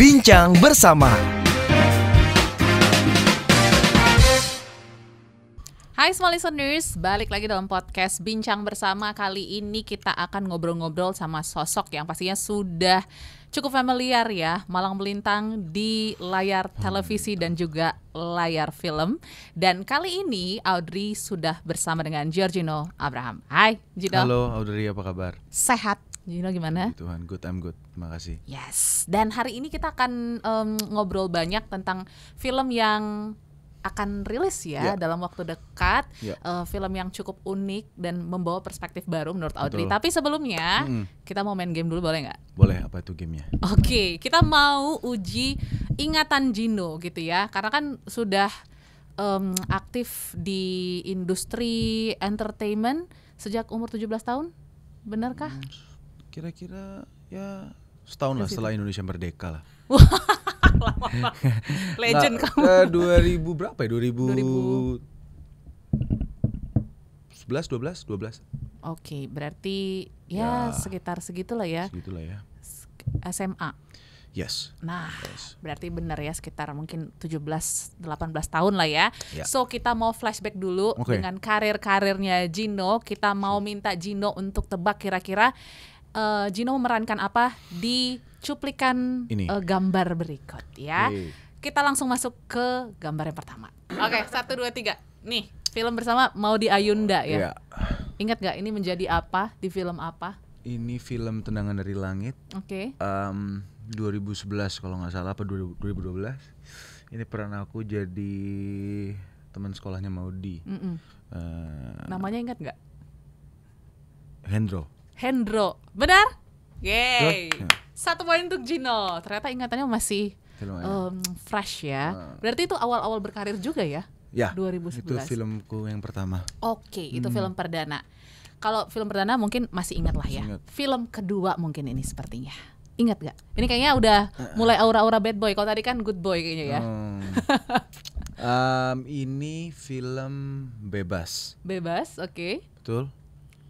Bincang bersama. Hai semua listeners, balik lagi dalam podcast Bincang Bersama. Kali ini kita akan ngobrol-ngobrol sama sosok yang pastinya sudah cukup familiar ya, malang melintang di layar televisi dan juga layar film. Dan kali ini Audrey sudah bersama dengan Giorgino Abraham. Hai Gino. Halo Audrey, apa kabar? Sehat. Gino gimana? Tuhan, good, I'm good, terima kasih. Yes, dan hari ini kita akan ngobrol banyak tentang film yang akan rilis ya dalam waktu dekat, film yang cukup unik dan membawa perspektif baru menurut Audrey. Betul. Tapi sebelumnya kita mau main game dulu, boleh nggak? Boleh, apa itu gamenya? Oke, kita mau uji ingatan Gino gitu ya, karena kan sudah aktif di industri entertainment sejak umur 17 tahun, benarkah? Kira-kira ya setahun lah setelah Indonesia merdeka lah. Lama banget. Legend kamu. 2000 berapa ya? 2011, 12. Oke, berarti ya sekitar segitulah ya. Segitulah ya. SMA. Yes. Nah, berarti benar ya, sekitar mungkin 17-18 tahun lah ya. So kita mau flashback dulu dengan karirnya Gino. Kita mau minta Gino untuk tebak kira-kira Gino memerankan apa di cuplikan gambar berikut ya. Kita langsung masuk ke gambar yang pertama. Oke, 1, 2, 3. Nih, film bersama Maudy Ayunda ya. Ingat gak ini menjadi apa di film apa? Ini film Tendangan dari Langit. 2011 kalau nggak salah, apa 2012. Ini peran aku jadi teman sekolahnya Maudy. Namanya ingat nggak? Hendro, benar? Yeay. 1 poin untuk Gino. Ternyata ingatannya masih fresh ya. Berarti itu awal-awal berkarir juga ya? Ya, 2011. itu filmku yang pertama. Oke, itu film perdana. Kalau film perdana mungkin masih ingat lah ya. Film kedua mungkin ini sepertinya. Ingat gak? Ini kayaknya udah mulai aura-aura bad boy. Kalau tadi kan good boy kayaknya ya. Ini film Bebas. Bebas, oke. Betul.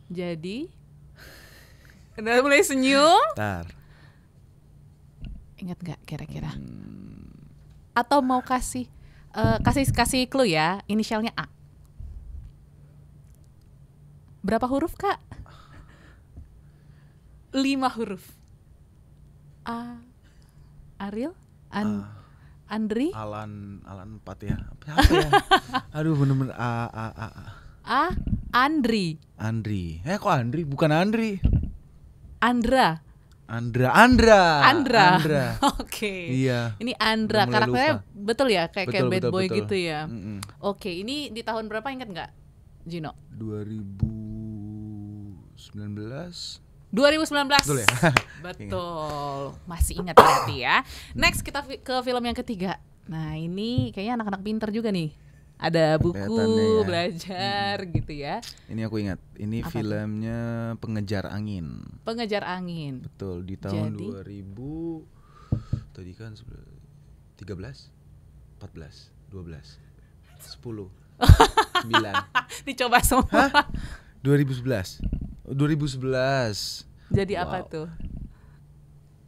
Jadi udah mulai senyum. Bentar. Ingat gak kira-kira? Atau mau kasih clue ya, inisialnya A. Berapa huruf kak? 5 huruf. A. Ariel? Andri? Alan 4 ya. Apa ya? Aduh, bener-bener A. Andri. Kok Andri? Bukan Andri. Andra. Oke. Iya. Ini Andra, karakternya lupa. Betul ya, kayak bad boy gitu ya. Oke, ini di tahun berapa ingat nggak, Gino? 2019. Betul ya? Betul. Masih ingat berarti ya. Next kita ke film yang ketiga. Nah, ini kayaknya anak-anak pinter juga nih. Ada buku, belajar gitu ya. Ini aku ingat. Ini apa filmnya itu? Pengejar Angin. Betul, di tahun 2000. Tadi kan 13, 14, 12, 10, 9. Dicoba semua. 2011. Jadi apa tuh?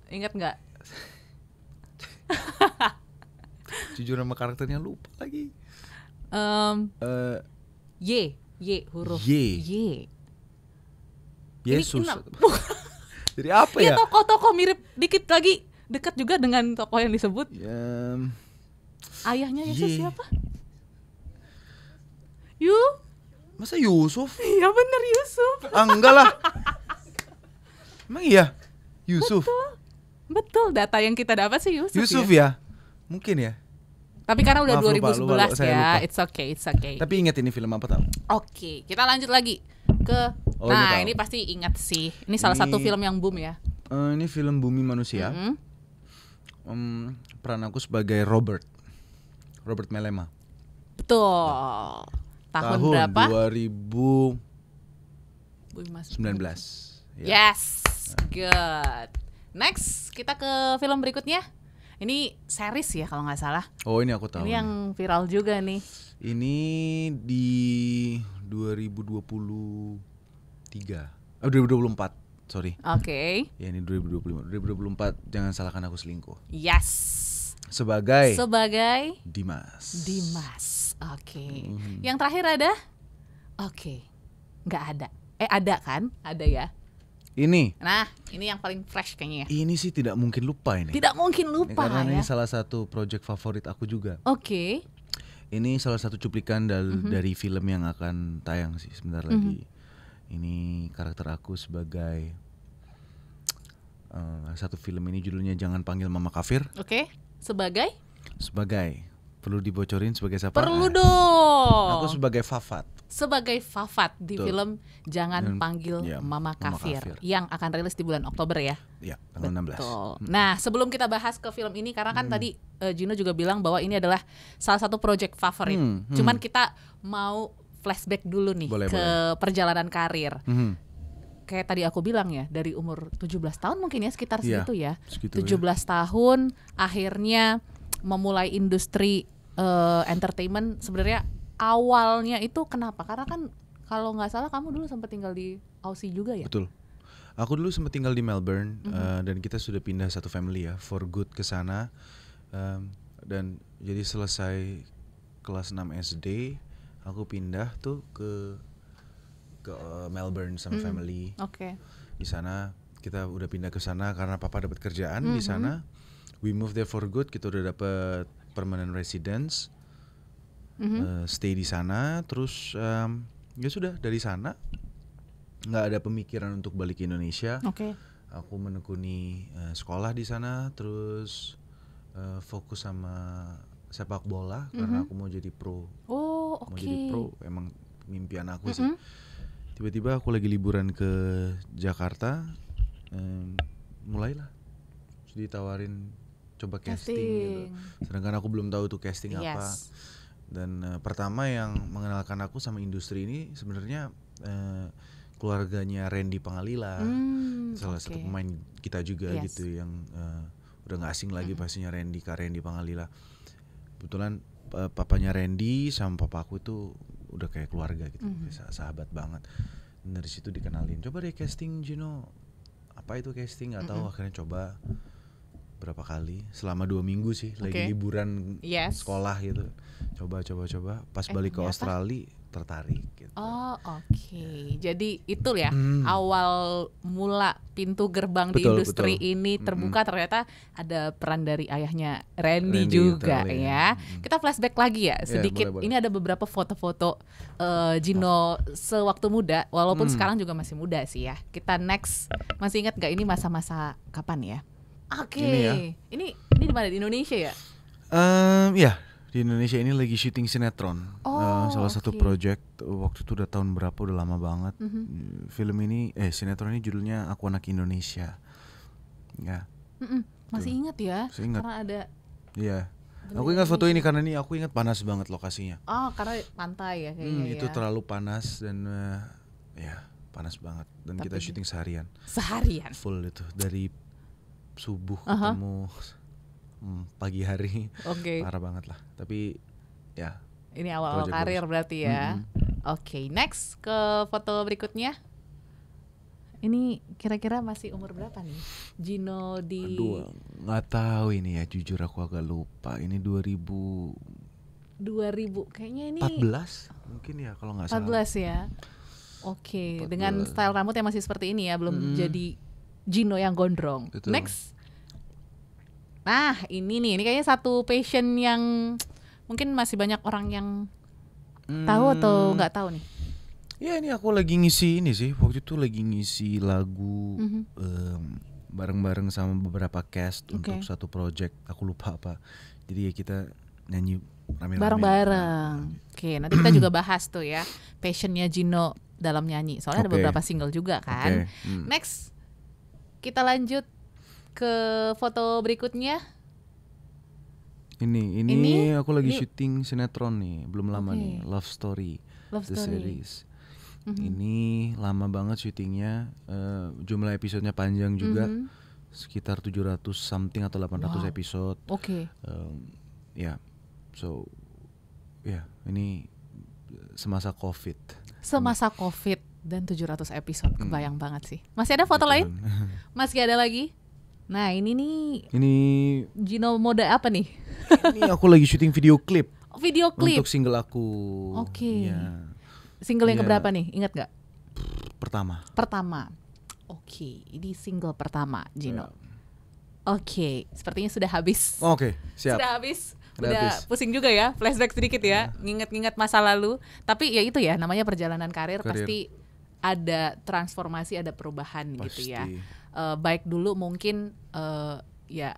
Ingat nggak? Jujur sama karakternya lupa lagi. Y huruf Y. Yesus. Jadi apa ya? Tokoh-tokoh mirip dikit lagi, dekat juga dengan tokoh yang disebut. Ayahnya Yesus siapa? Masa Yusuf? Iya bener, Yusuf. Enggak lah. Emang iya? Yusuf. Betul, data yang kita dapat sih Yusuf ya? Mungkin ya. Tapi karena udah Maaf, 2011 lupa, ya, lupa. it's okay. Tapi ingat ini film apa tau? Oke, kita lanjut lagi ke ini pasti ingat sih. Ini salah satu film yang boom ya. Ini film Bumi Manusia. Peran aku sebagai Robert Melema. Betul. Tahun berapa? 2019. Yes, good. Next, kita ke film berikutnya. Ini series ya kalau nggak salah. Oh, ini aku tahu. Ini yang viral juga nih. Ini di 2023. 2024. sorry. Oke. Ya ini 2025. 2024 jangan salahkan aku selingkuh. Yes. Sebagai Dimas. Oke. Mhm. Yang terakhir ada? Oke. Nggak ada. Ada kan? Ada ya. Ini yang paling fresh kayaknya ya. Ini sih tidak mungkin lupa ini. Tidak mungkin lupa karena ya. ini salah satu project favorit aku juga. Oke. Ini salah satu cuplikan dari film yang akan tayang sih sebentar lagi. Ini karakter aku sebagai satu film ini judulnya Jangan Panggil Mama Kafir. Oke. Sebagai perlu dibocorin sebagai siapa? Perlu dong. Aku sebagai Fafat. Di film Jangan Panggil Mama Kafir yang akan rilis di bulan Oktober ya. Iya, tanggal 16. Nah, sebelum kita bahas ke film ini karena kan tadi Gino juga bilang bahwa ini adalah salah satu project favorit. Cuman kita mau flashback dulu nih perjalanan karir. Kayak tadi aku bilang ya, dari umur 17 tahun mungkin ya, sekitar segitu ya. 17 tahun akhirnya memulai industri entertainment. Sebenarnya awalnya itu kenapa? Karena kan kalau nggak salah kamu dulu sempat tinggal di Aussie juga ya? Betul. Aku dulu sempat tinggal di Melbourne dan kita sudah pindah satu family ya for good ke sana. Dan jadi selesai kelas 6 SD aku pindah tuh ke Melbourne sama family. Oke. Di sana kita udah pindah ke sana karena papa dapat kerjaan di sana. We moved there for good. Kita udah dapat permanent residence. Stay di sana. Terus ya sudah dari sana nggak ada pemikiran untuk balik ke Indonesia. Oke. Aku menekuni sekolah di sana. Terus fokus sama sepak bola karena aku mau jadi pro. Oh, oke. Mau jadi pro, emang mimpian aku sih. Tiba-tiba aku lagi liburan ke Jakarta, mulailah ditawarin coba casting gitu. Sedangkan aku belum tahu tuh casting apa. Dan pertama yang mengenalkan aku sama industri ini sebenarnya keluarganya Randy Pangalila, salah satu pemain kita juga gitu yang udah nggak asing lagi pastinya Kak Randy Pangalila. Kebetulan papanya Randy sama papa aku itu udah kayak keluarga gitu, kayak sahabat banget. Dan dari situ dikenalin, coba deh casting Gino. Apa itu casting? Nggak tahu, akhirnya coba berapa kali selama 2 minggu sih, lagi liburan sekolah gitu. Coba. Pas balik ke Australia tertarik gitu. Oh, oke. Jadi itu ya awal mula pintu gerbang di industri ini terbuka. Ternyata ada peran dari ayahnya Randy juga ya. Kita flashback lagi ya sedikit. Boleh. Ini ada beberapa foto-foto Gino sewaktu muda, walaupun sekarang juga masih muda sih ya. Kita next, masih ingat gak ini masa-masa kapan ya? Oke. Ini di mana, di Indonesia ya? Ya. Di Indonesia ini lagi syuting sinetron, salah satu project. Waktu itu udah tahun berapa, udah lama banget. Film ini, sinetron ini judulnya Aku Anak Indonesia. Ya. Masih ingat ya? Masih ingat. Karena ada. Iya. Aku ingat foto ini karena ini aku ingat panas banget lokasinya. Oh, karena pantai ya kayaknya. Itu terlalu panas dan ya panas banget. Dan kita syuting seharian. Full itu dari subuh ketemu pagi hari. Parah banget lah. Tapi ya. Ini awal karir berarti ya. Oke, next ke foto berikutnya. Ini kira-kira masih umur berapa nih Gino di? Aduh, nggak tahu ini ya, jujur aku agak lupa. Ini 2000 kayaknya ini 14 mungkin ya kalau nggak salah. 14 ya. Oke, dengan style rambut yang masih seperti ini ya, belum jadi Gino yang gondrong. Betul. Next. Nah, ini kayaknya satu passion yang mungkin masih banyak orang yang tahu atau nggak tahu nih. Ya, ini aku lagi ngisi ini sih. Waktu itu lagi ngisi lagu bareng-bareng sama beberapa cast untuk satu project. Aku lupa apa. Jadi ya kita nyanyi rame-rame bareng-bareng. Oke, nanti kita juga bahas tuh ya passionnya Gino dalam nyanyi. Soalnya ada beberapa single juga kan. Next, kita lanjut ke foto berikutnya. Ini aku lagi syuting sinetron nih, belum lama nih, Love Story. Series. Ini lama banget syutingnya, jumlah episodenya panjang juga, sekitar 700 something atau 800 episode. Ya, ini semasa COVID. Dan 700 episode, kebayang banget sih. Masih ada foto lain? Masih ada lagi? Nah ini nih. Ini Gino mode apa nih? Ini aku lagi syuting video klip. Video klip? Untuk single aku. Oke. Ya. Single yang keberapa nih? Ingat gak? Pertama. Oke, ini single pertama Gino. Oke, sepertinya sudah habis. Oke, siap. Sudah habis. Udah pusing juga ya, flashback sedikit ya, nginget-nginget masa lalu. Tapi ya itu ya, namanya perjalanan karir. Pasti ada transformasi, ada perubahan pasti. Gitu ya. Baik dulu mungkin ya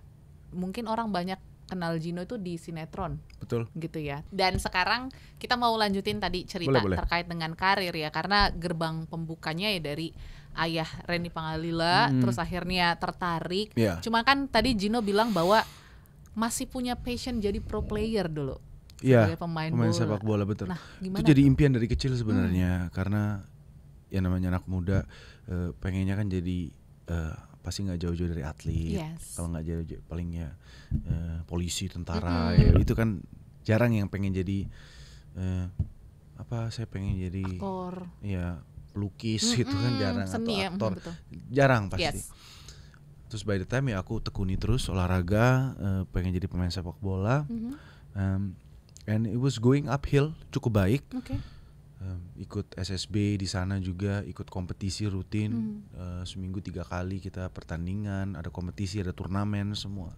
mungkin orang banyak kenal Gino itu di sinetron. Betul. Gitu ya. Dan sekarang kita mau lanjutin tadi cerita terkait dengan karir ya, karena gerbang pembukanya ya dari ayah Reni Pangalila, terus akhirnya tertarik. Cuma kan tadi Gino bilang bahwa masih punya passion jadi pro player dulu. Sebagai pemain sepak bola, betul. Nah, gimana itu jadi impian dari kecil sebenarnya, karena ya namanya anak muda, pengennya kan jadi pasti nggak jauh-jauh dari atlet. Kalau nggak jauh-jauh paling ya polisi, tentara. Ya, itu kan jarang yang pengen jadi saya pengen jadi aktor. Ya pelukis gitu kan jarang, seni, atau aktor jarang pasti. Terus by the time ya aku tekuni terus olahraga, pengen jadi pemain sepak bola, and it was going uphill cukup baik. Ikut SSB di sana juga, ikut kompetisi rutin, seminggu 3 kali kita pertandingan, ada kompetisi, ada turnamen semua.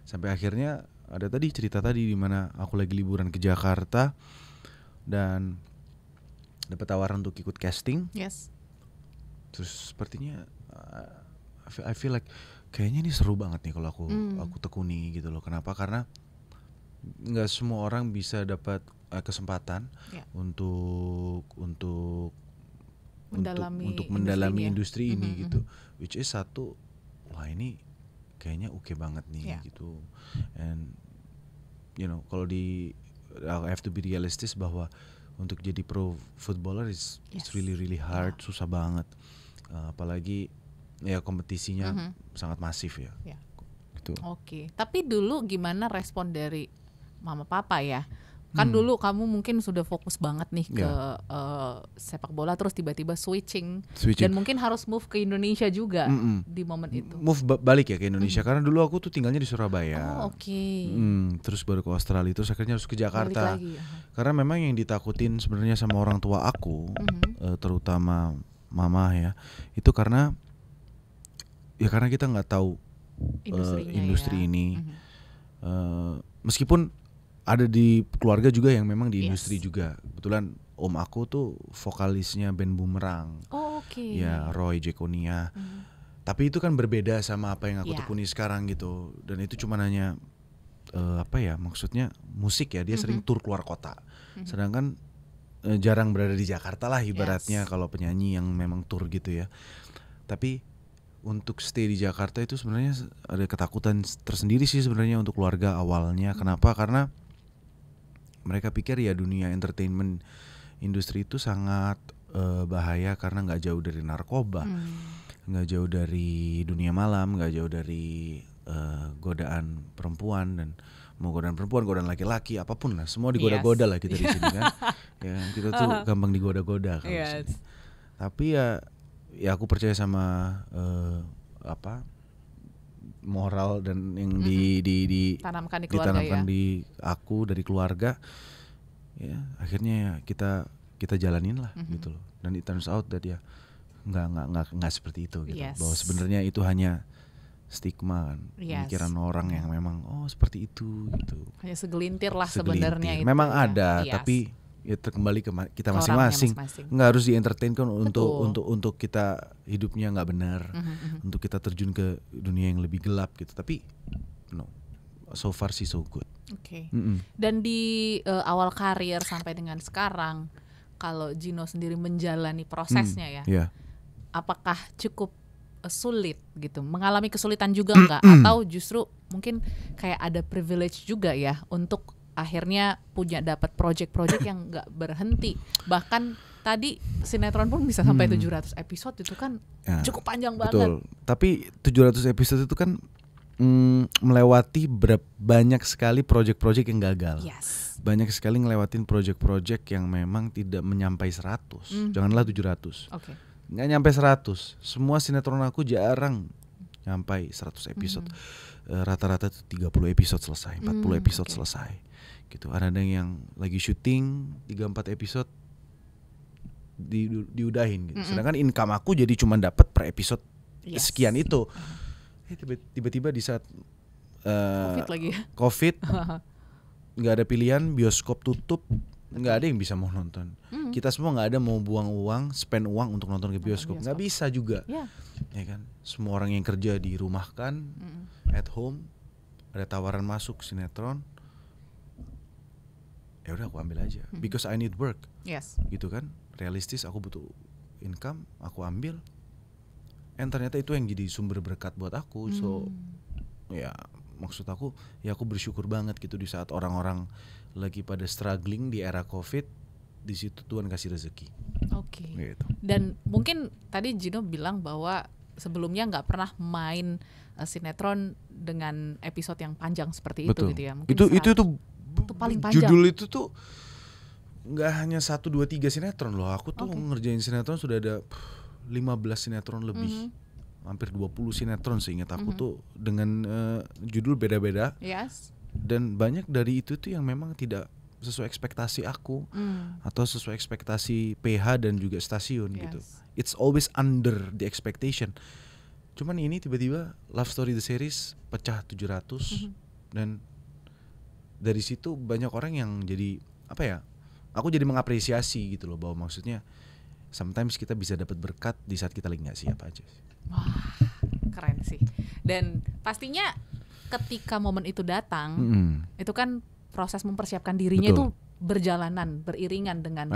Sampai akhirnya ada tadi cerita tadi di mana aku lagi liburan ke Jakarta dan dapat tawaran untuk ikut casting. Terus sepertinya I feel like kayaknya ini seru banget nih kalau aku tekuni gitu loh. Kenapa? Karena nggak semua orang bisa dapat kesempatan untuk mendalami industri ini gitu. Which is satu, wah ini kayaknya oke banget nih gitu. And you know, kalau I have to be realistic bahwa untuk jadi pro footballer it's really hard, susah banget. Apalagi ya kompetisinya sangat masif ya. Gitu. Oke. Tapi dulu gimana respon dari mama papa ya? Kan dulu kamu mungkin sudah fokus banget nih ke sepak bola, terus tiba-tiba switching. Dan mungkin harus move ke Indonesia juga di momen itu. Move balik ya ke Indonesia, karena dulu aku tuh tinggalnya di Surabaya. Terus baru ke Australia, terus akhirnya harus ke Jakarta. Karena memang yang ditakutin sebenarnya sama orang tua aku, terutama mama ya, itu karena kita nggak tahu industri ini. Meskipun ada di keluarga juga yang memang di industri juga. Kebetulan om aku tuh vokalisnya band Bumerang. Ya, Roy Jekonia. Tapi itu kan berbeda sama apa yang aku tekuni sekarang gitu. Dan itu cuma hanya maksudnya musik ya. Dia sering tur keluar kota. Sedangkan jarang berada di Jakarta lah ibaratnya kalau penyanyi yang memang tur gitu ya. Tapi untuk stay di Jakarta itu sebenarnya ada ketakutan tersendiri sih sebenarnya untuk keluarga awalnya. Kenapa? Karena mereka pikir ya dunia entertainment industri itu sangat bahaya karena nggak jauh dari narkoba, nggak jauh dari dunia malam, nggak jauh dari godaan perempuan, dan mau godaan perempuan, godaan laki-laki, apapun lah, semua digoda-goda lah kita di sini kan. Ya kita tuh gampang digoda-goda kalau sini. Tapi ya aku percaya sama moral dan yang ditanamkan di aku dari keluarga, ya akhirnya kita jalanin lah gitu loh. Dan it turns out that ya nggak seperti itu gitu. Bahwa sebenarnya itu hanya stigma kan, pikiran orang yang memang seperti itu gitu. Hanya segelintir lah sebenarnya itu. Memang ada, tapi ya kembali ke kita masing-masing. Nggak harus di-entertainkan untuk kita hidupnya nggak benar, untuk kita terjun ke dunia yang lebih gelap gitu. Tapi no, so far sih so good. Dan di awal karir sampai dengan sekarang, kalau Gino sendiri menjalani prosesnya apakah cukup sulit gitu? Mengalami kesulitan juga nggak? Atau justru mungkin kayak ada privilege juga ya untuk akhirnya dapat project-project yang nggak berhenti. Bahkan tadi sinetron pun bisa sampai 700 episode, itu kan cukup panjang banget. Betul. Tapi 700 episode itu kan melewati banyak sekali project-project yang gagal. Yes. Banyak sekali ngelewatin project-project yang memang tidak menyampai 100. Janganlah 700. Okay. Nggak nyampe 100. Semua sinetron aku jarang nyampai 100 episode. Rata-rata tuh 30 episode selesai, 40 episode selesai. Gitu. Ada yang lagi syuting 3-4 episode diudahin gitu. Sedangkan income aku jadi cuma dapat per episode sekian itu. Tiba-tiba di saat COVID lagi ya? COVID nggak ada pilihan, bioskop tutup, nggak ada yang bisa mau nonton. Kita semua nggak ada mau buang uang, spend uang untuk nonton ke bioskop, nggak bisa juga. Ya kan, semua orang yang kerja dirumahkan, at home, ada tawaran masuk sinetron, ya udah aku ambil aja, because I need work, gitu kan, realistis, aku butuh income, aku ambil, and ternyata itu yang jadi sumber berkat buat aku, so ya. Maksud aku, ya aku bersyukur banget gitu di saat orang-orang lagi pada struggling di era COVID, di situ Tuhan kasih rezeki. Oke. Gitu. Dan mungkin tadi Gino bilang bahwa sebelumnya nggak pernah main sinetron dengan episode yang panjang seperti itu gitu ya. Mungkin itu paling panjang. Judul itu tuh nggak hanya 1, 2, 3 sinetron loh. Aku tuh ngerjain sinetron sudah ada 15 sinetron lebih. Hampir 20 sinetron seingat aku tuh dengan judul beda-beda. Dan banyak dari itu tuh yang memang tidak sesuai ekspektasi aku atau sesuai ekspektasi PH dan juga stasiun gitu. It's always under the expectation. Cuman ini tiba-tiba Love Story the Series pecah 700 dan dari situ banyak orang yang jadi apa ya? Aku jadi mengapresiasi gitu loh, bahwa maksudnya sometimes kita bisa dapat berkat di saat kita lagi nggak siap aja. Wah, keren sih. Dan pastinya ketika momen itu datang, itu kan proses mempersiapkan dirinya itu berjalanan, beriringan dengan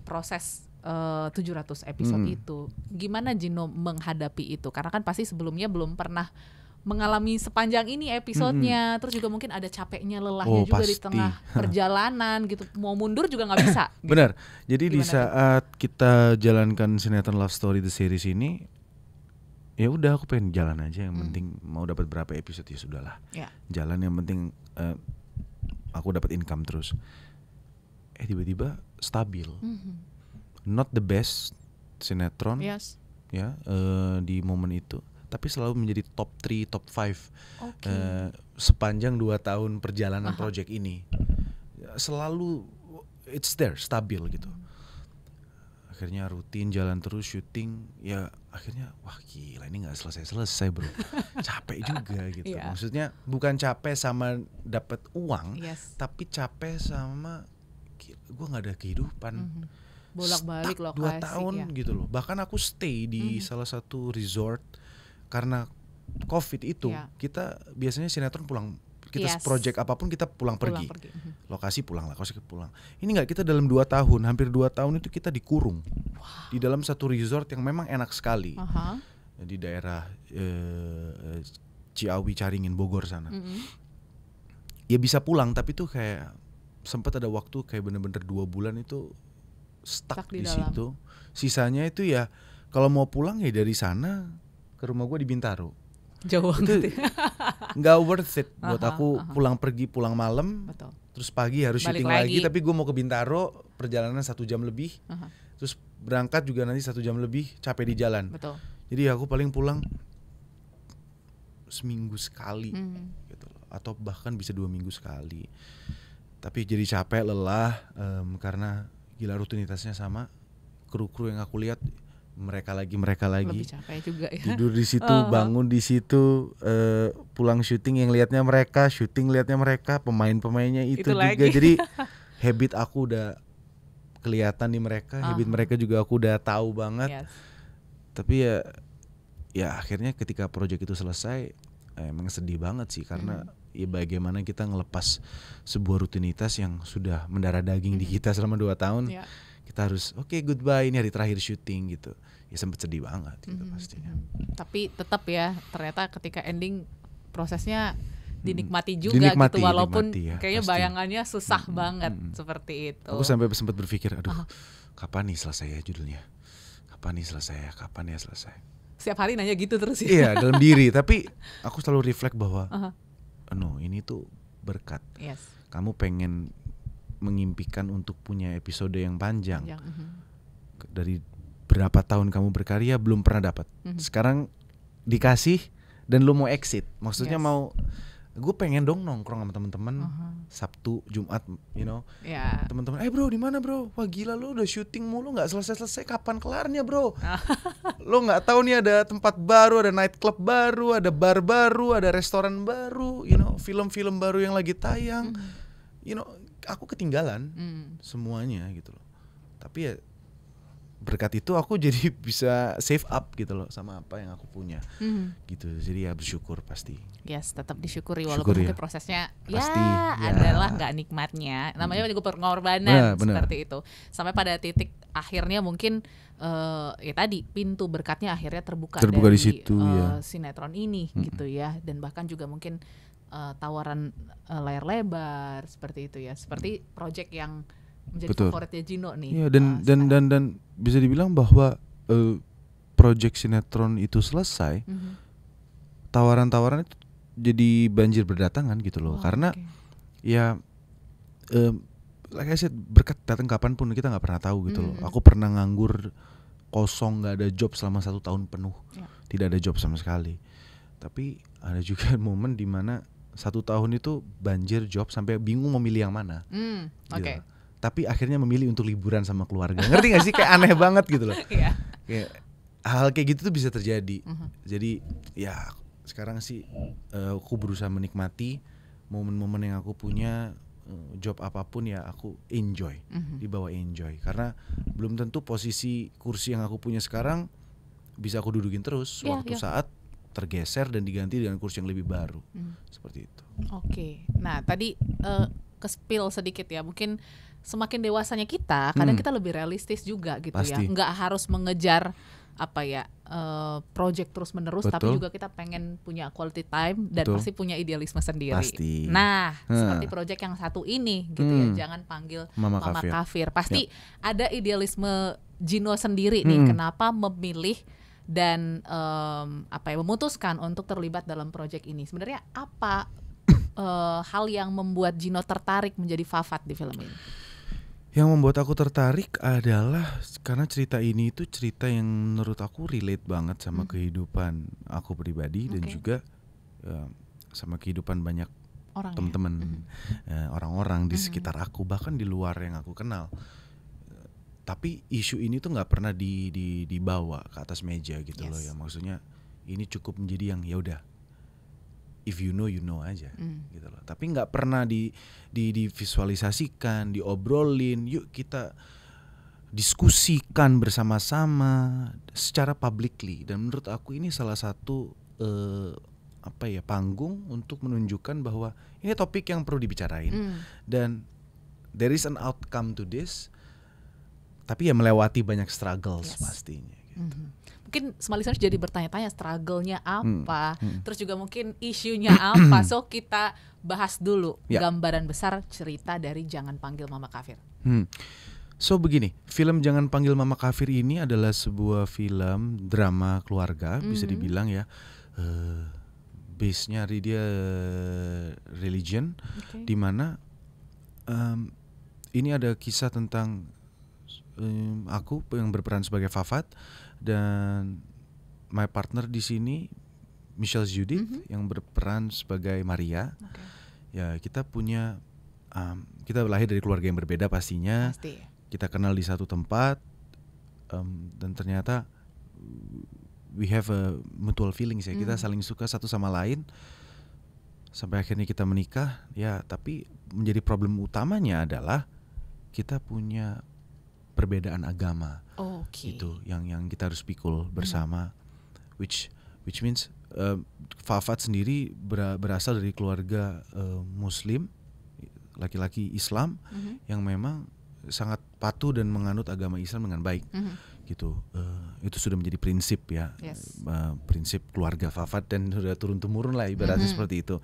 proses 700 episode itu. Gimana Gino menghadapi itu? Karena kan pasti sebelumnya belum pernah mengalami sepanjang ini episodenya, terus juga mungkin ada capeknya, lelahnya juga di tengah perjalanan gitu. Mau mundur juga nggak bisa. Gitu. Benar. Jadi di saat kita jalankan sinetron Love Story the Series ini, ya udah aku pengen jalan aja. Yang penting mau dapat berapa episode ya sudahlah. Jalan, yang penting aku dapat income terus. Tiba-tiba stabil. Not the best sinetron, ya di momen itu. Tapi selalu menjadi top 3, top 5 sepanjang 2 tahun perjalanan project ini. Selalu it's there, stabil gitu. Akhirnya rutin jalan terus syuting, ya akhirnya wah gila ini gak selesai bro. Capek juga gitu. Maksudnya bukan capek sama dapat uang, tapi capek sama gue gak ada kehidupan. Bolak-balik lokasi 2 tahun gitu loh. Bahkan aku stay di salah satu resort. Karena COVID itu kita biasanya sinetron pulang, kita project apapun kita pulang pergi. Lokasi pulang. Ini enggak, kita dalam 2 tahun, hampir 2 tahun itu kita dikurung di dalam satu resort yang memang enak sekali di daerah Ciawi, Caringin, Bogor sana. Ya bisa pulang, tapi tuh kayak sempat ada waktu kayak bener-bener 2 bulan itu stuck di situ. Sisanya itu ya kalau mau pulang ya dari sana ke rumah gue di Bintaro. Jauh banget. Nggak worth it buat aku pulang pergi, pulang malam, terus pagi harus syuting lagi. Tapi gue mau ke Bintaro, perjalanan 1 jam lebih, terus berangkat juga nanti 1 jam lebih, capek di jalan. Jadi aku paling pulang seminggu sekali, gitu, atau bahkan bisa 2 minggu sekali. Tapi jadi capek, lelah, karena gila rutinitasnya sama. Kru-kru yang aku lihat mereka lagi lebih capek juga ya. Tidur di situ, bangun di situ, pulang syuting yang liatnya mereka, syuting liatnya mereka, pemain-pemainnya itu juga lagi. Jadi habit aku udah kelihatan di mereka, habit mereka juga aku udah tahu banget. Tapi ya akhirnya ketika project itu selesai, emang sedih banget sih, karena ya bagaimana kita ngelepas sebuah rutinitas yang sudah mendarah daging di kita selama 2 tahun. Kita harus goodbye, ini hari terakhir syuting gitu. Ya sempet sedih banget gitu pastinya. Tapi tetap ya, ternyata ketika ending prosesnya dinikmati juga gitu, walaupun kayaknya pasti. Bayangannya susah banget seperti itu. Aku sampai sempat berpikir, aduh kapan nih selesai ya judulnya? Kapan ya selesai? setiap hari nanya gitu terus ya. Iya, dalam diri. Tapi aku selalu reflect bahwa no, ini tuh berkat. Yes. Kamu pengen mengimpikan untuk punya episode yang panjang. Dari berapa tahun kamu berkarya belum pernah dapat. Sekarang dikasih dan lu mau exit. Maksudnya mau, gue pengen dong nongkrong sama teman-teman Sabtu, Jumat, teman-teman, bro di mana bro? Wah gila lu udah syuting mulu nggak selesai kapan kelarnya bro? Lo nggak tahu nih ada tempat baru, ada night club baru, ada bar baru, ada restoran baru, film-film baru yang lagi tayang, aku ketinggalan semuanya gitu loh. Tapi ya berkat itu aku jadi bisa save up gitu loh sama apa yang aku punya gitu. Jadi ya bersyukur pasti. Yes, tetap disyukuri walaupun mungkin prosesnya pasti, adalah nggak nikmatnya. Namanya juga pengorbanan seperti itu. Sampai pada titik akhirnya mungkin ya tadi pintu berkatnya akhirnya terbuka dari di situ, sinetron ini gitu ya. Dan bahkan juga mungkin tawaran layar lebar seperti itu ya. Seperti project yang menjadi favoritnya Gino nih. Iya, dan bisa dibilang bahwa project sinetron itu selesai, tawaran-tawaran itu jadi banjir berdatangan gitu loh. Karena ya like I said, berkat datang kapanpun kita nggak pernah tahu gitu loh. Aku pernah nganggur kosong, nggak ada job selama 1 tahun penuh, tidak ada job sama sekali. Tapi ada juga momen dimana 1 tahun itu banjir job sampai bingung memilih yang mana. Gitu. Tapi akhirnya memilih untuk liburan sama keluarga. Ngerti gak sih? Kayak aneh banget gitu loh. Kayak hal kayak gitu tuh bisa terjadi. Jadi ya sekarang sih aku berusaha menikmati momen-momen yang aku punya. Job apapun ya aku enjoy, dibawa enjoy. Karena belum tentu posisi kursi yang aku punya sekarang bisa aku dudukin terus saat tergeser dan diganti dengan kursi yang lebih baru. Seperti itu. Oke. Nah tadi ke-spill sedikit ya, mungkin semakin dewasanya kita, kadang kita lebih realistis juga gitu. Pasti. Ya. Nggak harus mengejar project terus menerus, tapi juga kita pengen punya quality time dan pasti punya idealisme sendiri. Pasti. Nah, seperti project yang satu ini gitu ya, jangan panggil Mama Kafir. Pasti ada idealisme Gino sendiri nih, kenapa memilih dan memutuskan untuk terlibat dalam project ini. Sebenarnya apa hal yang membuat Gino tertarik menjadi Fafat di film ini? Yang membuat aku tertarik adalah karena cerita ini itu cerita yang menurut aku relate banget sama kehidupan aku pribadi dan juga sama kehidupan banyak teman-teman, orang-orang di sekitar aku, bahkan di luar yang aku kenal. Tapi isu ini tuh nggak pernah dibawa ke atas meja gitu loh ya. Maksudnya ini cukup menjadi yang ya udah, if you know aja gitu loh. Tapi nggak pernah divisualisasikan, diobrolin. Yuk kita diskusikan bersama-sama secara publicly. Dan menurut aku ini salah satu panggung untuk menunjukkan bahwa ini topik yang perlu dibicarain. Dan there is an outcome to this. Tapi ya melewati banyak struggles pastinya. Gitu. Mungkin semua listeners jadi bertanya-tanya struggle-nya apa, terus juga mungkin isunya apa. So kita bahas dulu gambaran besar cerita dari Jangan Panggil Mama Kafir. So begini, film Jangan Panggil Mama Kafir ini adalah sebuah film drama keluarga, bisa dibilang ya. Base-nya dia religion, di mana ini ada kisah tentang aku yang berperan sebagai Fafat dan my partner di sini Michelle Judith yang berperan sebagai Maria. Ya kita punya kita lahir dari keluarga yang berbeda pastinya. Kita kenal di satu tempat dan ternyata we have a mutual feelings ya. Kita saling suka satu sama lain sampai akhirnya kita menikah. Ya tapi menjadi problem utamanya adalah kita punya perbedaan agama, itu yang kita harus pikul bersama, which means Fafat sendiri berasal dari keluarga Muslim, laki-laki Islam yang memang sangat patuh dan menganut agama Islam dengan baik, gitu. Itu sudah menjadi prinsip ya, prinsip keluarga Fafat dan sudah turun temurun lah ibaratnya seperti itu.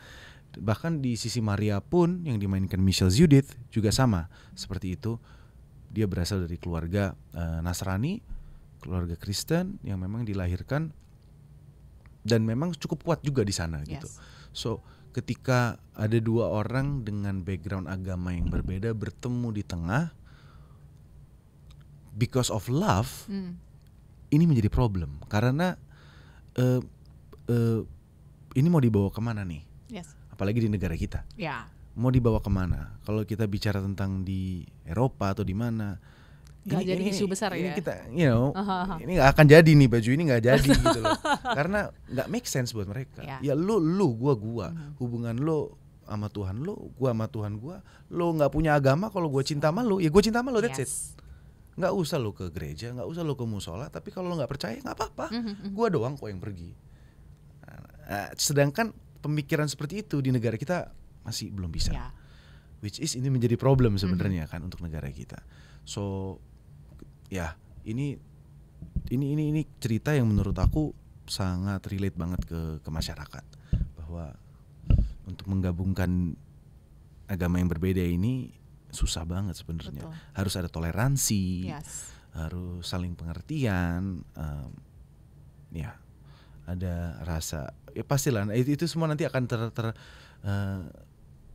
Bahkan di sisi Maria pun yang dimainkan Michelle Judith juga sama seperti itu. Dia berasal dari keluarga Nasrani, keluarga Kristen yang memang dilahirkan dan memang cukup kuat juga di sana gitu. So ketika ada dua orang dengan background agama yang berbeda bertemu di tengah because of love, ini menjadi problem karena ini mau dibawa kemana nih? Apalagi di negara kita. Mau dibawa kemana? Kalau kita bicara tentang di Eropa atau di mana, nggak jadi isu besar ini ya. Kita, ini nggak akan jadi nih, baju ini nggak jadi gitu loh. Karena nggak make sense buat mereka. Ya lu, gua. Hubungan lu sama Tuhan lu, gua sama Tuhan gua. Lu nggak punya agama, kalau gua cinta sama lu, ya gua cinta sama lu, that's it. Nggak usah lu ke gereja, nggak usah lu ke musola. Tapi kalau lu nggak percaya, nggak apa-apa. Gua doang kok yang pergi. Sedangkan pemikiran seperti itu di negara kita masih belum bisa, which is ini menjadi problem sebenarnya kan untuk negara kita. So ya ini cerita yang menurut aku sangat relate banget ke masyarakat, bahwa untuk menggabungkan agama yang berbeda ini susah banget sebenarnya. Harus ada toleransi, harus saling pengertian, ada rasa, ya pastilah itu semua nanti akan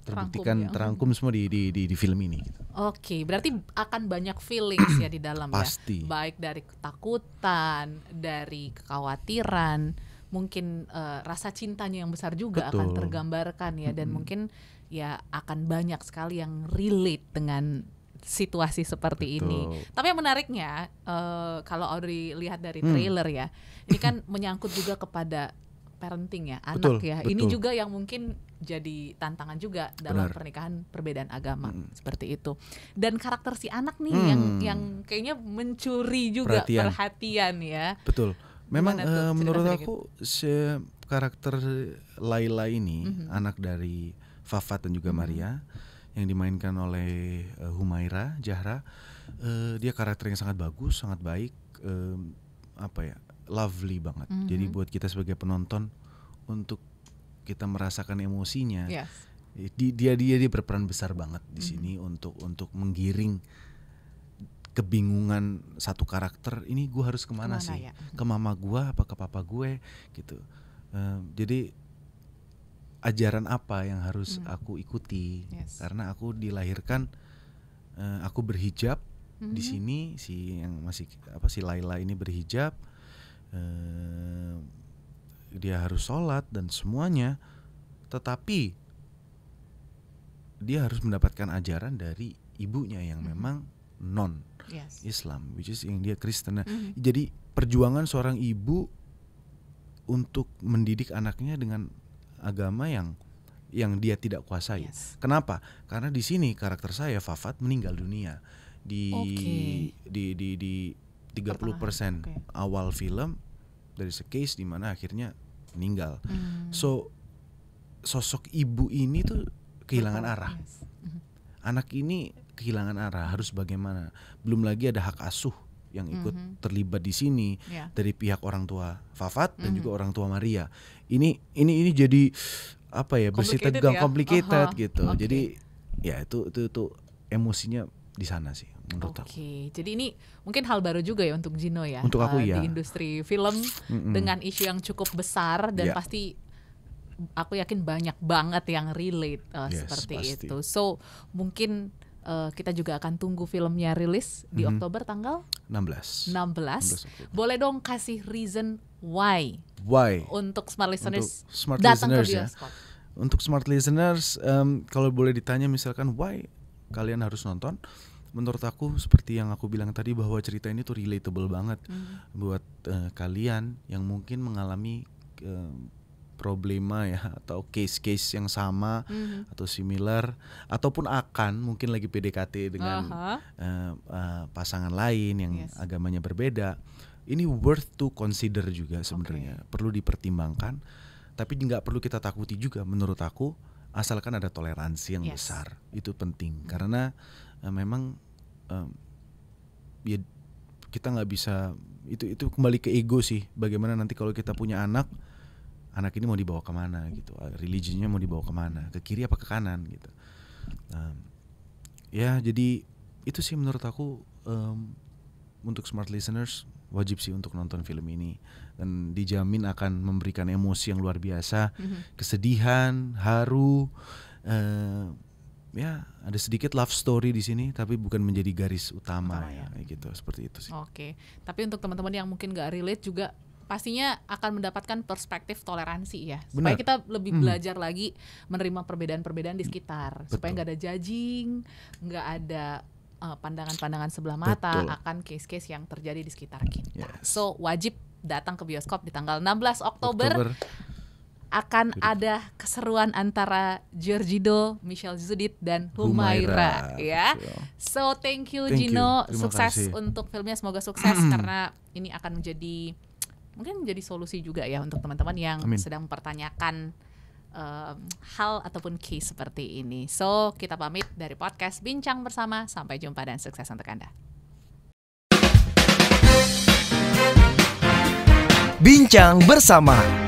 terbuktikan, terangkum semua di film ini gitu. Oke, berarti akan banyak feelings ya di dalam. Pasti. Ya, baik dari ketakutan, dari kekhawatiran, mungkin rasa cintanya yang besar juga akan tergambarkan ya, dan mungkin ya akan banyak sekali yang relate dengan situasi seperti ini. Tapi yang menariknya kalau Audrey lihat dari trailer ya, ini kan menyangkut juga kepada parenting ya, anak ya. Ini juga yang mungkin jadi tantangan juga dalam pernikahan perbedaan agama seperti itu. Dan karakter si anak nih yang kayaknya mencuri juga perhatian ya. Betul. Memang menurut aku karakter Laila ini anak dari Fafat dan juga Maria yang dimainkan oleh Humaira Zahra, dia karakter yang sangat bagus, sangat baik, lovely banget. Jadi buat kita sebagai penonton untuk kita merasakan emosinya, dia berperan besar banget di sini untuk menggiring kebingungan satu karakter. Ini gue harus kemana sih? Ke mama gue apa ke papa gue gitu. Jadi ajaran apa yang harus aku ikuti? Karena aku dilahirkan, aku berhijab di sini, si Laila ini berhijab, dia harus sholat dan semuanya, tetapi dia harus mendapatkan ajaran dari ibunya yang memang non Islam, which is yang dia Kristen. Jadi perjuangan seorang ibu untuk mendidik anaknya dengan agama yang dia tidak kuasai. Kenapa? Karena di sini karakter saya Fafat meninggal dunia di 30% awal film. Dari case di mana akhirnya meninggal. So sosok ibu ini tuh kehilangan arah. Anak ini kehilangan arah, harus bagaimana? Belum lagi ada hak asuh yang ikut terlibat di sini dari pihak orang tua Fafat dan juga orang tua Maria. Ini jadi bersih tegang, complicated gitu. Jadi ya itu emosinya di sana sih menurut aku. Jadi ini mungkin hal baru juga ya untuk Gino ya. Untuk aku di industri film dengan isu yang cukup besar dan pasti aku yakin banyak banget yang relate seperti itu. So mungkin kita juga akan tunggu filmnya rilis di Oktober tanggal 16. Boleh dong kasih reason why untuk smart listeners datang ke bioskop. Untuk smart listeners, kalau boleh ditanya misalkan why kalian harus nonton, menurut aku seperti yang aku bilang tadi, bahwa cerita ini tuh relatable banget buat kalian yang mungkin mengalami problema ya, atau case-case yang sama atau similar, ataupun akan mungkin lagi PDKT dengan pasangan lain yang agamanya berbeda. Ini worth to consider juga sebenarnya, perlu dipertimbangkan, tapi nggak perlu kita takuti juga menurut aku, asalkan ada toleransi yang besar. Itu penting karena memang ya kita nggak bisa, itu kembali ke ego sih. Bagaimana nanti kalau kita punya anak ini mau dibawa kemana gitu, religinya mau dibawa kemana, ke kiri apa ke kanan gitu. Ya jadi itu sih menurut aku, untuk smart listeners wajib sih untuk nonton film ini, dan dijamin akan memberikan emosi yang luar biasa, kesedihan, haru, ya ada sedikit love story di sini, tapi bukan menjadi garis utama ya, gitu, seperti itu sih. Oke, tapi untuk teman-teman yang mungkin gak relate juga pastinya akan mendapatkan perspektif toleransi ya. Supaya kita lebih belajar lagi menerima perbedaan-perbedaan di sekitar. Betul. Supaya gak ada judging, gak ada pandangan-pandangan sebelah mata akan case-case yang terjadi di sekitar kita. Yes. So wajib datang ke bioskop di tanggal 16 Oktober. Akan ada keseruan antara Giorgio, Michelle Judith, dan Humaira ya. So thank you Gino, sukses untuk filmnya, semoga sukses karena ini akan menjadi solusi juga ya untuk teman-teman yang sedang mempertanyakan hal ataupun case seperti ini. So kita pamit dari podcast Bincang Bersama, sampai jumpa dan sukses untuk Anda. Bincang Bersama.